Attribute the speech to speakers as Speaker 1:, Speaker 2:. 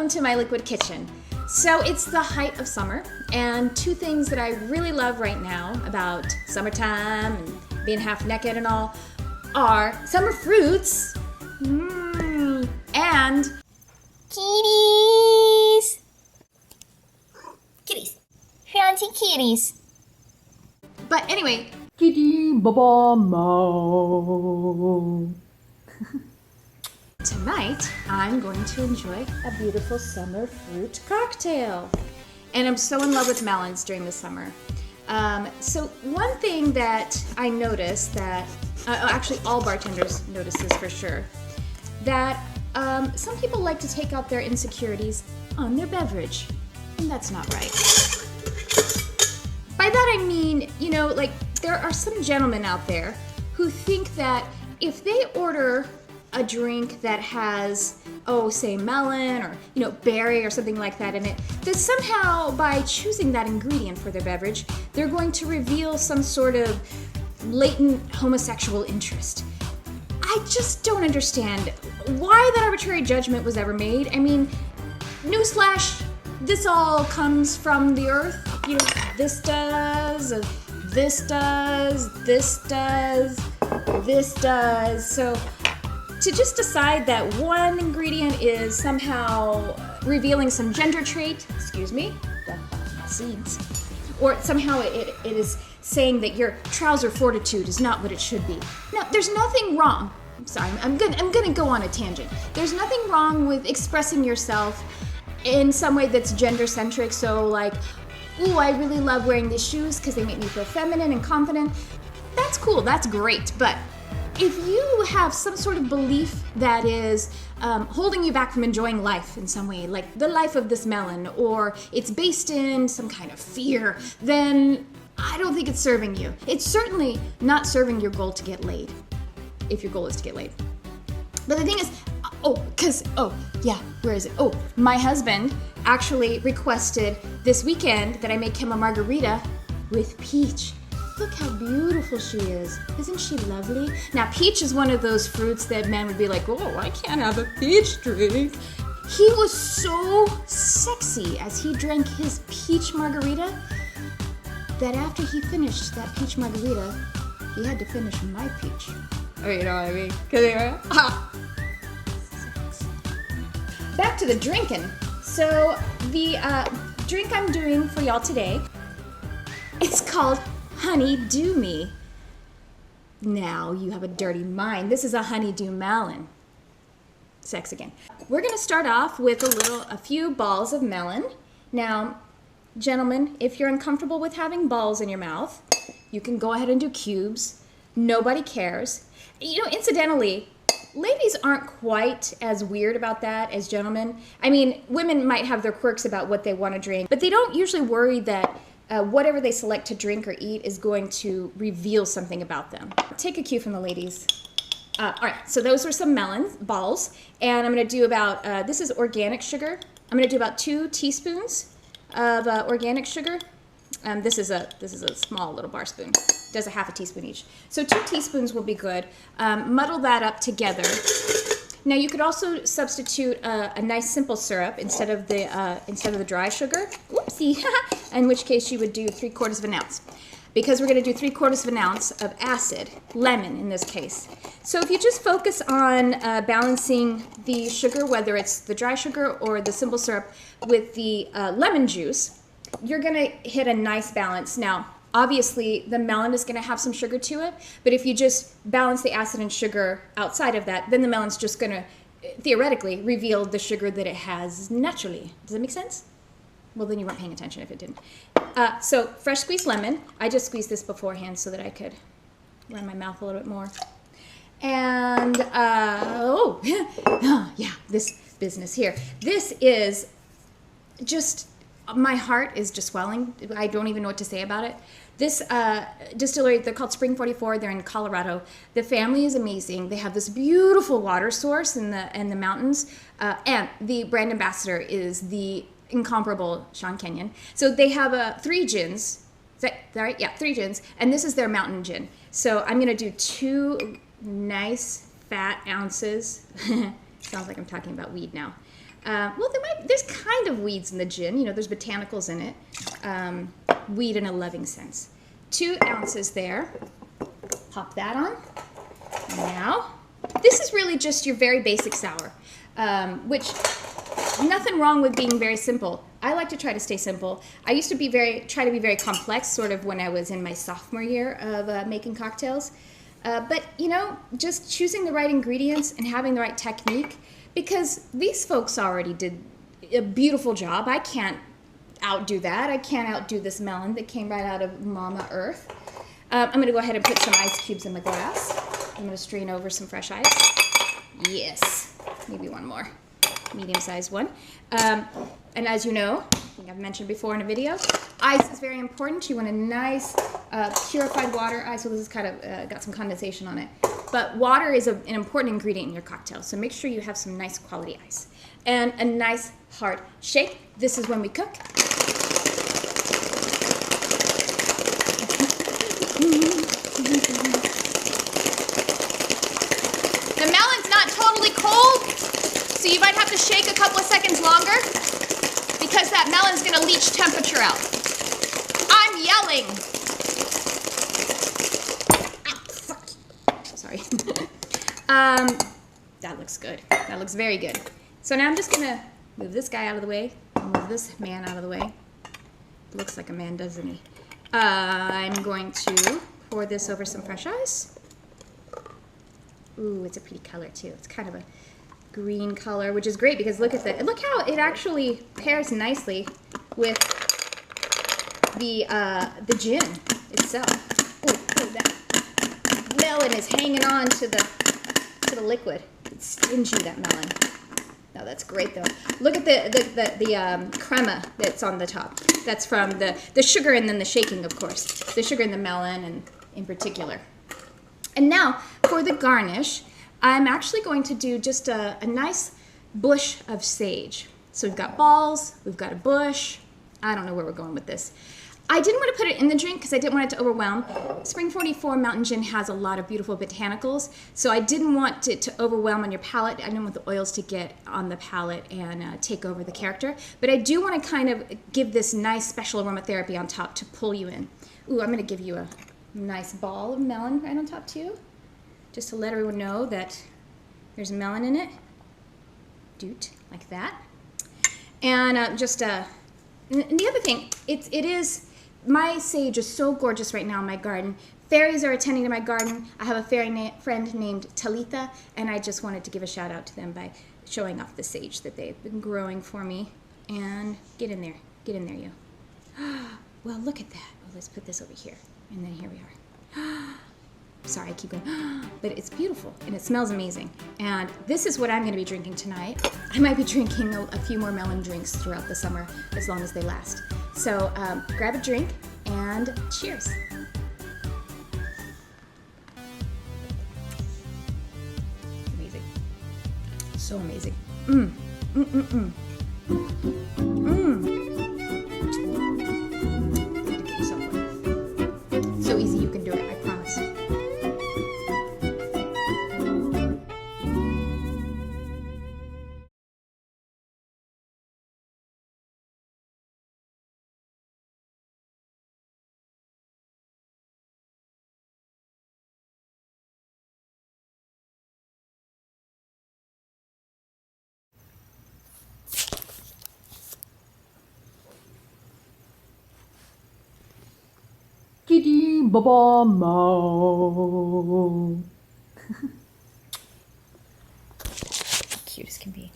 Speaker 1: welcome to my liquid kitchen. So it's the height of summer, and two things that I really love right now about summertime and being half naked and all are summer fruits and
Speaker 2: kitties. Kitties. Fancy kitties.
Speaker 1: But anyway,
Speaker 3: Kitty Baba Mo.
Speaker 1: tonight I'm going to enjoy a beautiful summer fruit cocktail. And I'm so in love with melons during the summer. So one thing that I noticed that, actually all bartenders notice this for sure, that some people like to take out their insecurities on their beverage. And that's not right. By that I mean, like there are some gentlemen out there who think that if they order a drink that has, say melon or, berry or something like that in it, that somehow by choosing that ingredient for their beverage, they're going to reveal some sort of latent homosexual interest. I just don't understand why that arbitrary judgment was ever made. I mean, newsflash, this all comes from the earth. This does, this does, this does, this does. So to just decide that one ingredient is somehow revealing some gender trait, seeds, or somehow it is saying that your trouser fortitude is not what it should be. Now, there's nothing wrong. I'm sorry, I'm gonna go on a tangent. There's nothing wrong with expressing yourself in some way that's gender-centric, so like, ooh, I really love wearing these shoes because they make me feel feminine and confident. That's cool, that's great, but if you have some sort of belief that is holding you back from enjoying life in some way, like the life of this melon, or it's based in some kind of fear, then I don't think it's serving you. It's certainly not serving your goal to get laid, if your goal is to get laid. But the thing is, where is it? Oh, my husband actually requested this weekend that I make him a margarita with peach. Look how beautiful she is. Isn't she lovely? Now, peach is one of those fruits that men would be like, oh, I can't have a peach drink. He was so sexy as he drank his peach margarita that after he finished that peach margarita, he had to finish my peach. Oh, you know what I mean? Back to the drinking. So the drink I'm doing for y'all today, it's called Honeydew Me. Now you have a dirty mind. This is a honeydew melon. Sex again. We're gonna start off with a few balls of melon. Now, gentlemen, if you're uncomfortable with having balls in your mouth, you can go ahead and do cubes. Nobody cares. Incidentally, ladies aren't quite as weird about that as gentlemen. I mean, women might have their quirks about what they want to drink, but they don't usually worry that whatever they select to drink or eat is going to reveal something about them. Take a cue from the ladies. All right, so those are some melon balls, and I'm going to do about, this is organic sugar. I'm going to do about 2 teaspoons of organic sugar. This is a small little bar spoon. Does a half a teaspoon each. So 2 teaspoons will be good. Muddle that up together. Now you could also substitute a nice simple syrup instead of the dry sugar. Whoopsie! In which case you would do 3/4 of an ounce, because we're going to do 3/4 of an ounce of acid, lemon in this case. So if you just focus on balancing the sugar, whether it's the dry sugar or the simple syrup, with the lemon juice, you're going to hit a nice balance. Now, obviously, the melon is going to have some sugar to it, but if you just balance the acid and sugar outside of that, then the melon's just going to, theoretically, reveal the sugar that it has naturally. Does that make sense? Well, then you weren't paying attention if it didn't. So, fresh squeezed lemon. I just squeezed this beforehand so that I could run my mouth a little bit more. And, this business here. This is just, my heart is just swelling. I don't even know what to say about it. This distillery, they're called Spring 44. They're in Colorado. The family is amazing. They have this beautiful water source in the mountains, and the brand ambassador is the incomparable Sean Kenyon. So they have 3 gins. Is that right? Yeah, 3 gins, and this is their mountain gin. So I'm gonna do 2 nice fat ounces. Sounds like I'm talking about weed now. There's kind of weeds in the gin. You know, there's botanicals in it. Weed in a loving sense. 2 ounces there. Pop that on. Now, this is really just your very basic sour, which nothing wrong with being very simple. I like to try to stay simple. I used to try to be very complex, sort of when I was in my sophomore year of making cocktails. But, you know, just choosing the right ingredients and having the right technique, because these folks already did a beautiful job. I can't outdo that. I can't outdo this melon that came right out of Mama Earth. I'm going to go ahead and put some ice cubes in the glass. I'm going to strain over some fresh ice. Yes, maybe one more, medium-sized one. And as you know, I think I've mentioned before in a video, ice is very important. You want a nice purified water ice. So this is kind of got some condensation on it. But water is an important ingredient in your cocktail, so make sure you have some nice quality ice. And a nice hard shake. This is when we cook. The melon's not totally cold, so you might have to shake a couple of seconds longer because that melon's gonna leach temperature out. I'm yelling. Ah, fuck. Sorry. That looks good. That looks very good. So now I'm just gonna move this guy out of the way, move this man out of the way. Looks like a man, doesn't he? I'm going to pour this over some fresh ice. Ooh, it's a pretty color too. It's kind of a green color, which is great because look how it actually pairs nicely with the gin itself. Ooh, that melon is hanging on to the liquid. It's stingy, that melon. No, that's great though. Look at the crema that's on the top. That's from the sugar and then the shaking, of course. The sugar and the melon, and in particular. And now for the garnish, I'm actually going to do just a nice bush of sage. So we've got balls, we've got a bush. I don't know where we're going with this. I didn't want to put it in the drink because I didn't want it to overwhelm. Spring 44 Mountain Gin has a lot of beautiful botanicals, so I didn't want it to overwhelm on your palate. I didn't want the oils to get on the palate and take over the character. But I do want to kind of give this nice special aromatherapy on top to pull you in. Ooh, I'm going to give you a nice ball of melon right on top too, just to let everyone know that there's melon in it. Doot, like that. And and the other thing, my sage is so gorgeous right now in my garden. Fairies are attending to my garden. I have a fairy friend named Talitha, and I just wanted to give a shout out to them by showing off the sage that they've been growing for me. And get in there, you. Well, look at that. Well, let's put this over here, and then here we are. Sorry, I keep going, but it's beautiful and it smells amazing. And this is what I'm going to be drinking tonight. I might be drinking a few more melon drinks throughout the summer, as long as they last. So grab a drink and cheers. Amazing. So amazing. Get yourself one. So easy, you can do it, I promise.
Speaker 3: Kitty Baba Mo.
Speaker 1: Cute as can be.